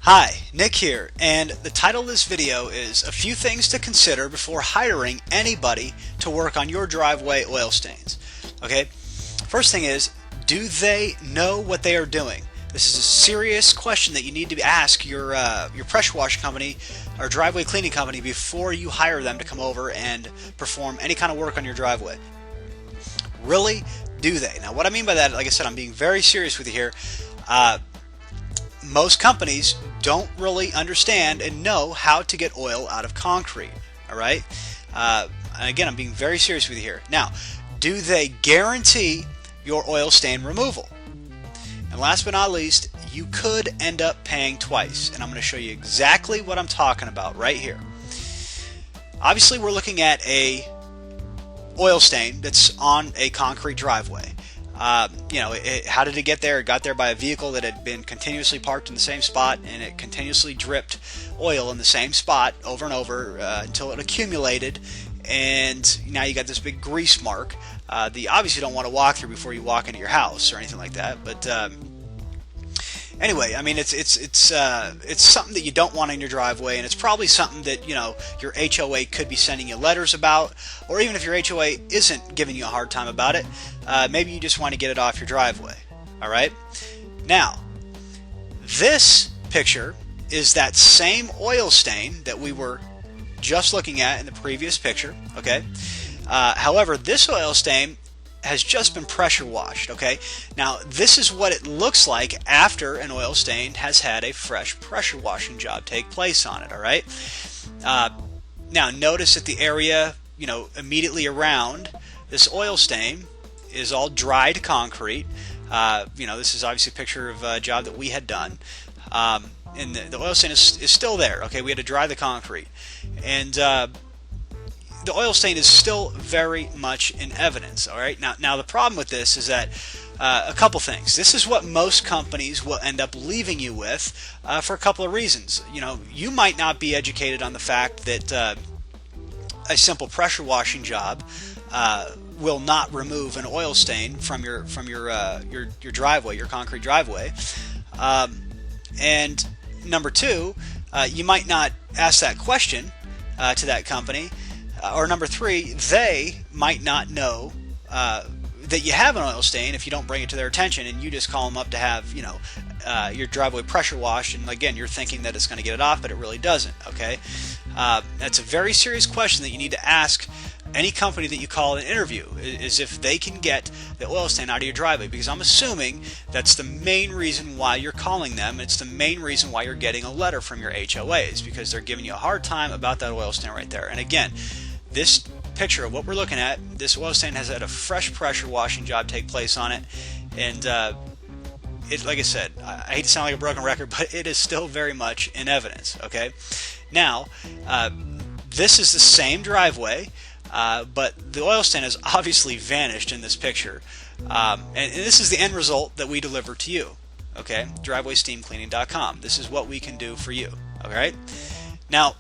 Hi, Nick here, and the title of this video is a few things to consider before hiring anybody to work on your driveway oil stains. Okay, first thing is, do they know what they are doing? This is a serious question that you need to ask your pressure wash company or driveway cleaning company before you hire them to come over and perform any kind of work on your driveway. Really, do they? Now, what I mean by that, like I said, I'm being very serious with you here. Most companies don't really understand and know how to get oil out of concrete. All right. And again, I'm being very serious with you here. Now, do they guarantee your oil stain removal? And last but not least, you could end up paying twice. And I'm going to show you exactly what I'm talking about right here. Obviously, we're looking at a oil stain that's on a concrete driveway. How did it get there? It got there by a vehicle that had been continuously parked in the same spot, and it continuously dripped oil in the same spot over and over until it accumulated, and now you got this big grease mark that you obviously don't want to walk through before you walk into your house or anything like that. But anyway, I mean, it's something that you don't want in your driveway, and it's probably something that your HOA could be sending you letters about, or even if your HOA isn't giving you a hard time about it, maybe you just want to get it off your driveway. All right. Now, this picture is that same oil stain that we were just looking at in the previous picture. Okay. However, this oil stain has just been pressure washed. Okay, now this is what it looks like after an oil stain has had a fresh pressure washing job take place on it. All right, now notice that the area immediately around this oil stain is all dried concrete. This is obviously a picture of a job that we had done, and the oil stain is still there. Okay, we had to dry the concrete, and the oil stain is still very much in evidence. All right. Now the problem with this is that a couple things. This is what most companies will end up leaving you with for a couple of reasons. You might not be educated on the fact that a simple pressure washing job will not remove an oil stain from your driveway, your concrete driveway. And number two, you might not ask that question to that company. Or number three, they might not know that you have an oil stain if you don't bring it to their attention, and you just call them up to have your driveway pressure washed, and again, you're thinking that it's going to get it off, but it really doesn't. Okay, that's a very serious question that you need to ask any company that you call in an interview, is if they can get the oil stain out of your driveway, because I'm assuming that's the main reason why you're calling them. It's the main reason why you're getting a letter from your HOAs, because they're giving you a hard time about that oil stain right there. And again, this picture of what we're looking at, this oil stain has had a fresh pressure washing job take place on it, and like I said, I hate to sound like a broken record, but it is still very much in evidence. Okay, now this is the same driveway, but the oil stain has obviously vanished in this picture, and this is the end result that we deliver to you. Okay, drivewaysteamcleaning.com. This is what we can do for you. All right, now.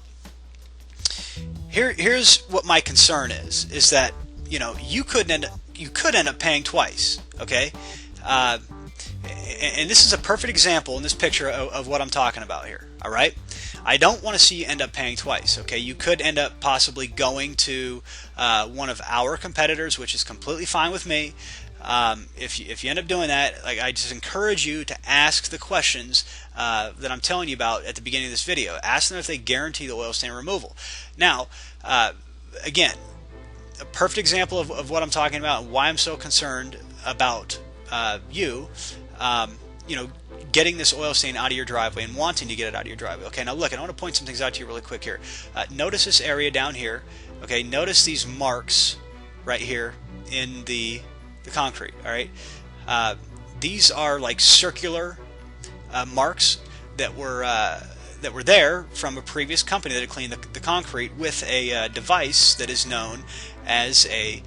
Here's what my concern is that you could end up paying twice. Okay, and this is a perfect example in this picture of what I'm talking about here. All right, I don't want to see you end up paying twice. Okay, you could end up possibly going to one of our competitors, which is completely fine with me. If you end up doing that, I just encourage you to ask the questions that I'm telling you about at the beginning of this video. Ask them if they guarantee the oil stain removal. Now, again, a perfect example of what I'm talking about and why I'm so concerned about getting this oil stain out of your driveway and wanting to get it out of your driveway. Okay, now look, I want to point some things out to you really quick here. Notice this area down here. Okay, notice these marks right here in the concrete. All right, these are like circular marks that were there from a previous company that had cleaned the concrete with a device that is known as a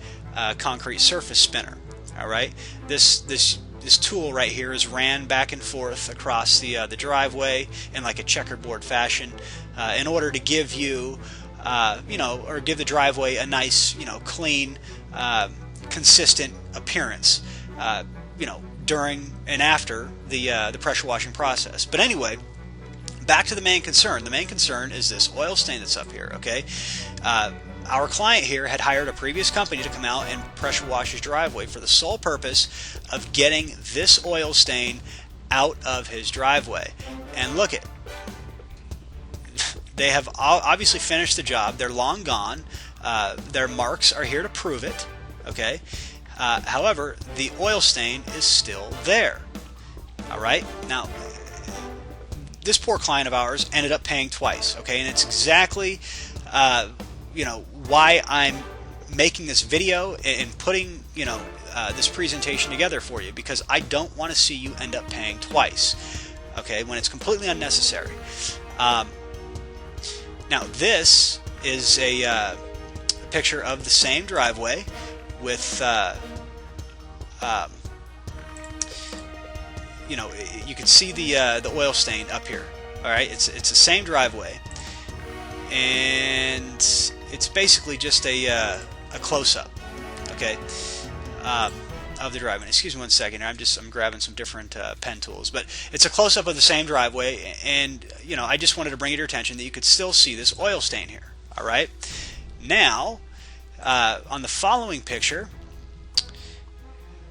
concrete surface spinner. All right, this tool right here is ran back and forth across the driveway in like a checkerboard fashion in order to give you or give the driveway a nice clean consistent appearance during and after the pressure washing process. But anyway, back to the main concern. The main concern is this oil stain that's up here, okay? Our client here had hired a previous company to come out and pressure wash his driveway for the sole purpose of getting this oil stain out of his driveway. And look it. They have obviously finished the job. They're long gone. Their marks are here to prove it, okay? However, the oil stain is still there. All right? Now, this poor client of ours ended up paying twice, okay? And it's exactly, why I'm making this video and putting, this presentation together for you, because I don't want to see you end up paying twice, okay, when it's completely unnecessary. Now, this is a picture of the same driveway with, you can see the oil stain up here. All right, it's the same driveway, and it's basically just a close-up, okay, of the driveway. Excuse me one second here. I'm grabbing some different pen tools, but it's a close-up of the same driveway, and I just wanted to bring it to your attention that you could still see this oil stain here. All right, now on the following picture,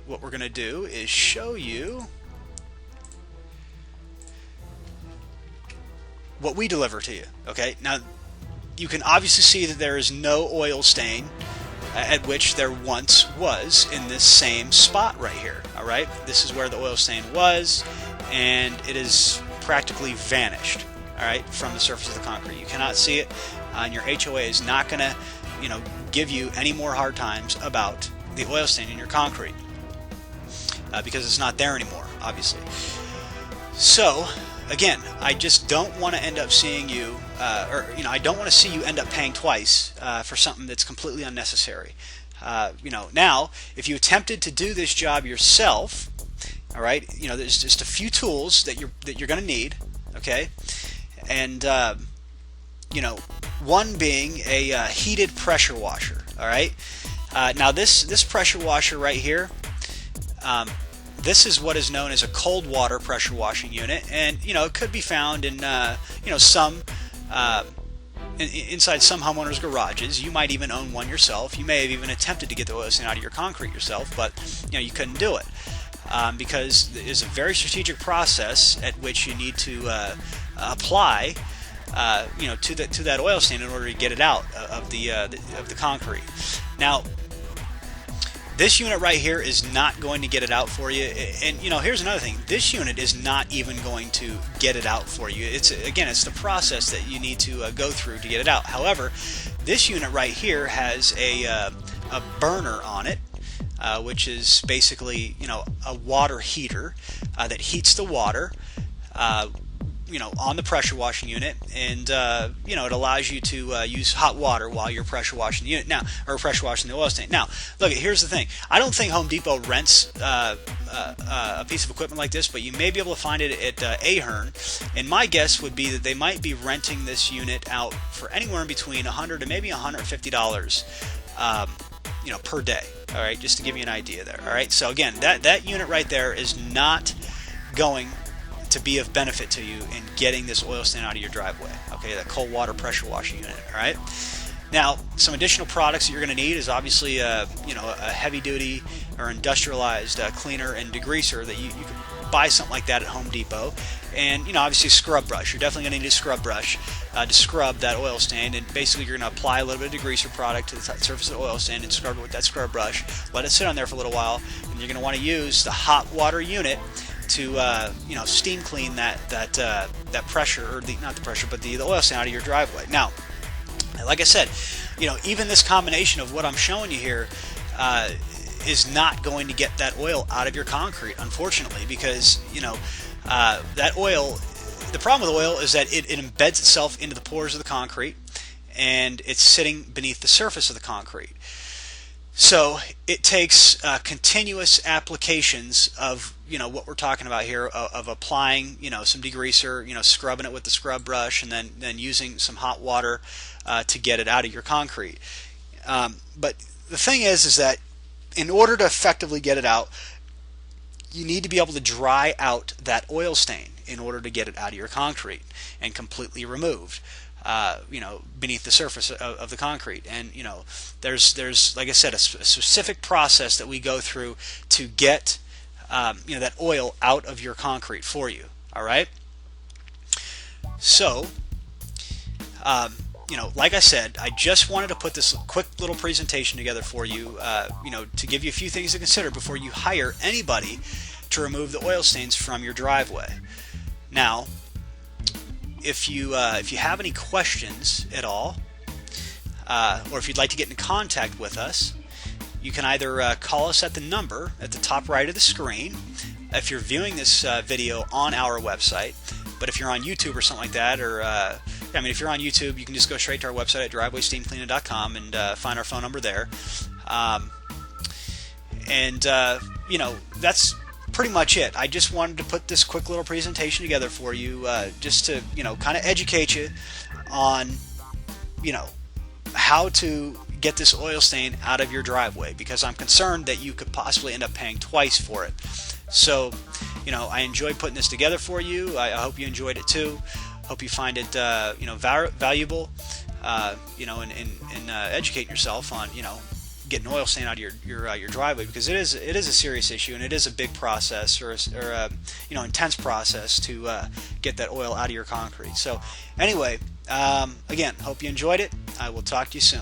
what we're going to do is show you what we deliver to you. Okay, now you can obviously see that there is no oil stain at which there once was in this same spot right here. All right, this is where the oil stain was, and it is practically vanished, all right, from the surface of the concrete. You cannot see it, and your HOA is not going to give you any more hard times about the oil stain in your concrete because it's not there anymore, obviously. So again, I just don't want to end up seeing you, I don't want to see you end up paying twice for something that's completely unnecessary. Now, if you attempted to do this job yourself, all right, there's just a few tools that you're going to need, okay, and one being a heated pressure washer. All right, now this pressure washer right here. This is what is known as a cold water pressure washing unit, and it could be found in some inside some homeowners' garages. You might even own one yourself. You may have even attempted to get the oil stain out of your concrete yourself, but you couldn't do it because it's a very strategic process at which you need to apply to that oil stain in order to get it out of the concrete. Now, this unit right here is not going to get it out for you, and here's another thing. This unit is not even going to get it out for you. It's the process that you need to go through to get it out. However, this unit right here has a burner on it, which is basically a water heater that heats the water on the pressure washing unit, and it allows you to use hot water while you're pressure washing the unit now, or pressure washing the oil stain. Now, look, here's the thing. I don't think Home Depot rents a piece of equipment like this, but you may be able to find it at Ahern, and my guess would be that they might be renting this unit out for anywhere in between $100 to maybe $150 per day. All right, just to give you an idea there. All right, so again, that unit right there is not going to be of benefit to you in getting this oil stain out of your driveway. Okay, that cold water pressure washing unit. All right. Now, some additional products that you're going to need is obviously a heavy duty or industrialized cleaner and degreaser that you can buy something like that at Home Depot, and obviously a scrub brush. You're definitely going to need a scrub brush to scrub that oil stain, and basically you're going to apply a little bit of degreaser product to the surface of the oil stain and scrub it with that scrub brush. Let it sit on there for a little while, and you're going to want to use the hot water unit to steam clean that pressure, or not the pressure, but the oil stain out of your driveway. Now, like I said, even this combination of what I'm showing you here is not going to get that oil out of your concrete, unfortunately, because that oil. The problem with oil is that it embeds itself into the pores of the concrete, and it's sitting beneath the surface of the concrete. So it takes continuous applications of what we're talking about here, of applying some degreaser, scrubbing it with the scrub brush, and then using some hot water to get it out of your concrete. But the thing is that in order to effectively get it out, you need to be able to dry out that oil stain. in order to get it out of your concrete and completely removed. Beneath the surface of the concrete. And there's like I said, a specific process that we go through to get that oil out of your concrete for you. All right. So, like I said, I just wanted to put this quick little presentation together for you, to give you a few things to consider before you hire anybody to remove the oil stains from your driveway. Now, if you have any questions at all, or if you'd like to get in contact with us, you can either call us at the number at the top right of the screen if you're viewing this video on our website. But if you're on YouTube or something like that, or if you're on YouTube, you can just go straight to our website at drivewaysteamcleaning.com and find our phone number there. That's pretty much it. I just wanted to put this quick little presentation together for you, just to kind of educate you on how to get this oil stain out of your driveway, because I'm concerned that you could possibly end up paying twice for it. So I enjoyed putting this together for you. I hope you enjoyed it too. Hope you find it valuable, and educating yourself on getting oil stain out of your driveway, because it is a serious issue, and it is a big process, or intense process to get that oil out of your concrete. So anyway, again, hope you enjoyed it. I will talk to you soon.